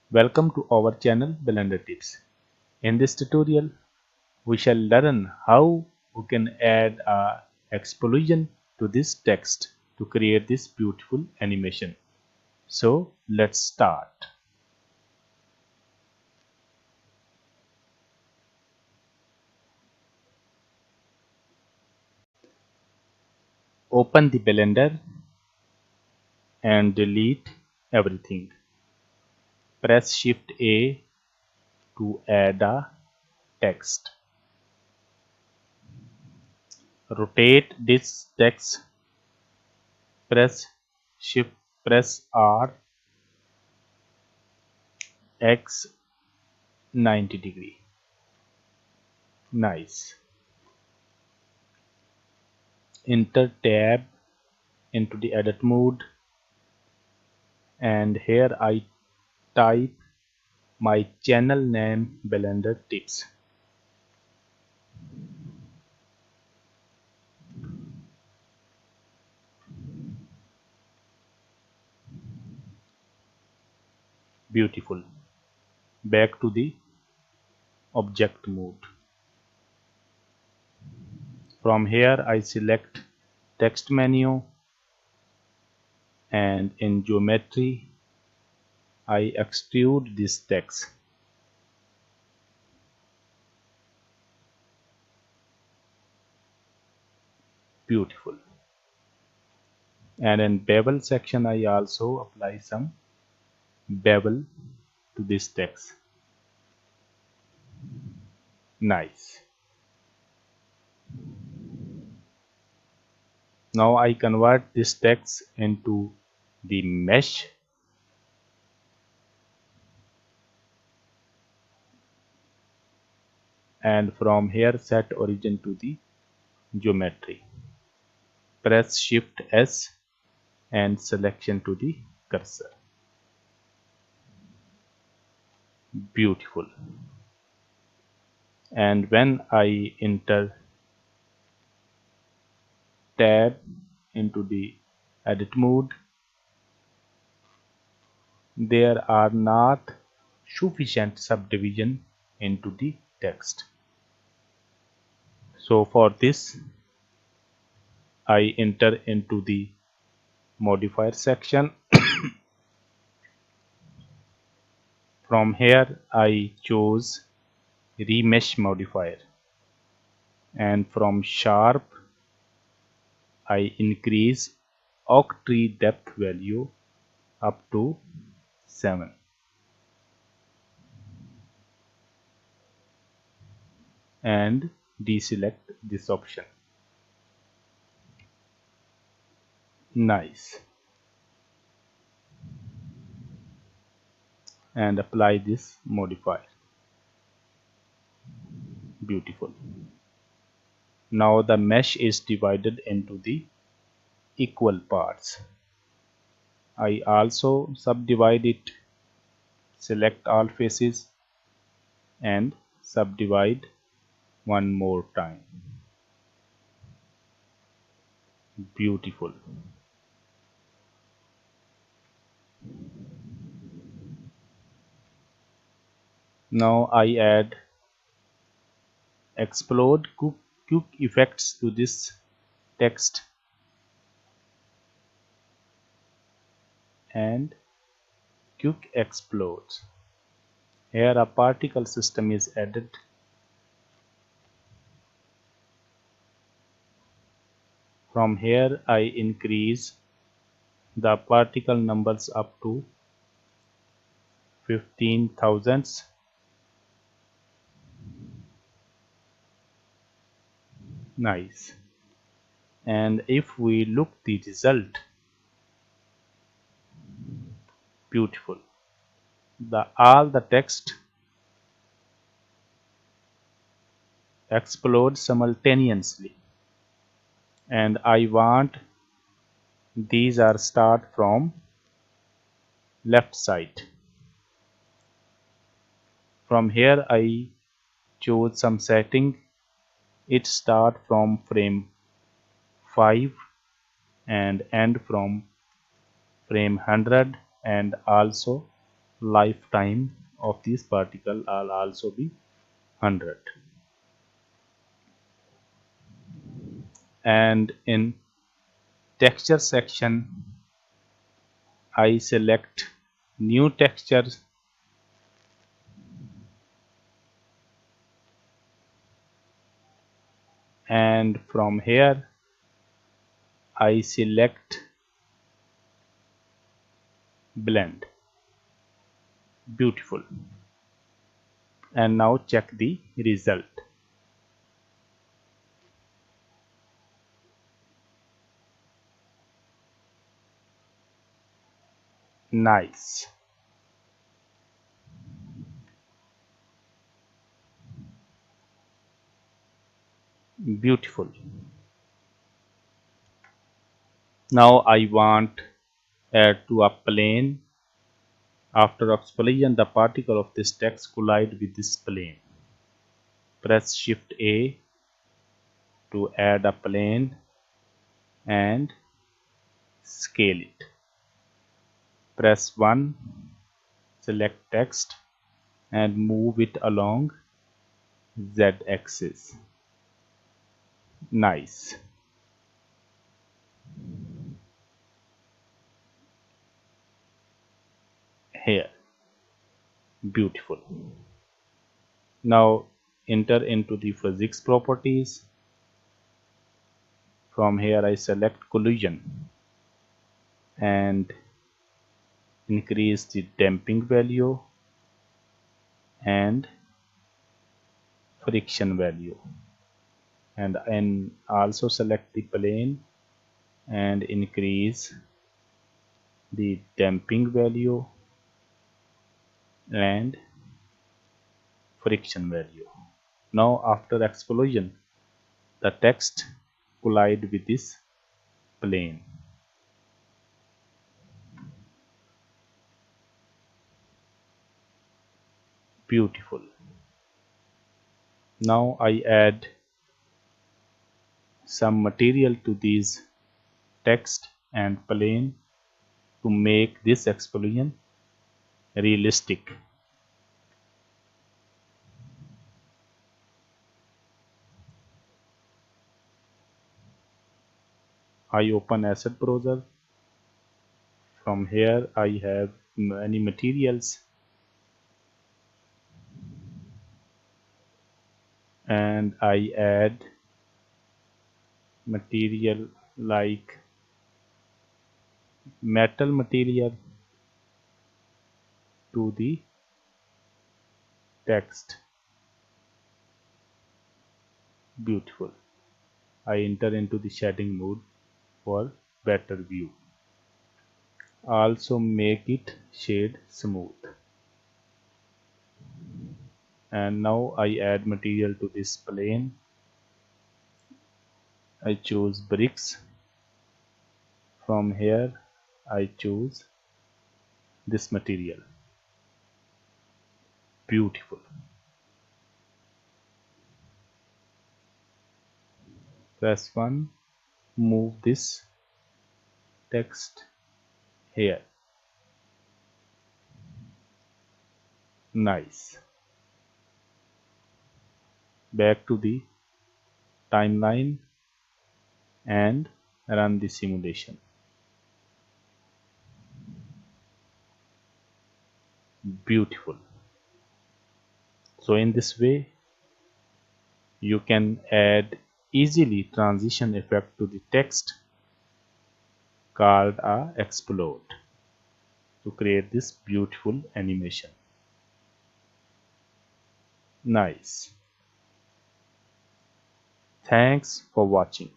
Welcome to our channel Blender Tips. In this tutorial, we shall learn how we can add a explosion to this text to create this beautiful animation. So let's start. Open the Blender and delete everything. Press Shift A to add a text. Rotate this text. Press Shift press R X 90 degree. Nice. Enter tab into the edit mode, and here I type my channel name Blender Tips. Beautiful. Back to the object mode. From here I select text menu, and in geometry I extrude this text. Beautiful. And in bevel section I also apply some bevel to this text. Nice. Now I convert this text into the mesh, and from here set origin to the geometry. Press Shift S and selection to the cursor. Beautiful. And when I enter tab into the edit mode, there are not sufficient subdivision into the text. So for this I enter into the modifier section. From here I chose remesh modifier, and from sharp I increase octree depth value up to 7, and deselect this option. Nice. And apply this modifier. Beautiful. Now the mesh is divided into the equal parts. I also subdivide it. Select all faces and subdivide one more time. Beautiful. Now I add explode quick effects to this text, and quick explodes. Here a particle system is added. From here I increase the particle numbers up to 15,000s. Nice. And if we look the result, beautiful. All the text explodes simultaneously, and I want these are start from left side. From here I choose some setting. It start from frame 5 and end from frame 100, and also lifetime of this particle will also be 100. And in texture section, I select new texture and from here I select blend. Beautiful. And now check the result. Nice. Beautiful. Now I want add to a plane. After explosion, the particle of this text collide with this plane. Press Shift A to add a plane and scale it. Press 1, select text and move it along Z axis. Nice. Here. Beautiful. Now enter into the physics properties. From here I select collision and increase the damping value and friction value, and also select the plane and increase the damping value and friction value. Now after explosion, the text collide with this plane. Beautiful. Now I add some material to these text and plane to make this explosion realistic. I open asset browser. From here I have many materials and I add material like metal material to the text. Beautiful. I enter into the shading mode for better view. Also make it shade smooth. And now I add material to this plane. I choose bricks. From here I choose this material. Beautiful. Press 1, move this text here. Nice. Back to the timeline and run the simulation. Beautiful. So in this way you can add easily transition effect to the text called a explode to create this beautiful animation. Nice. Thanks for watching.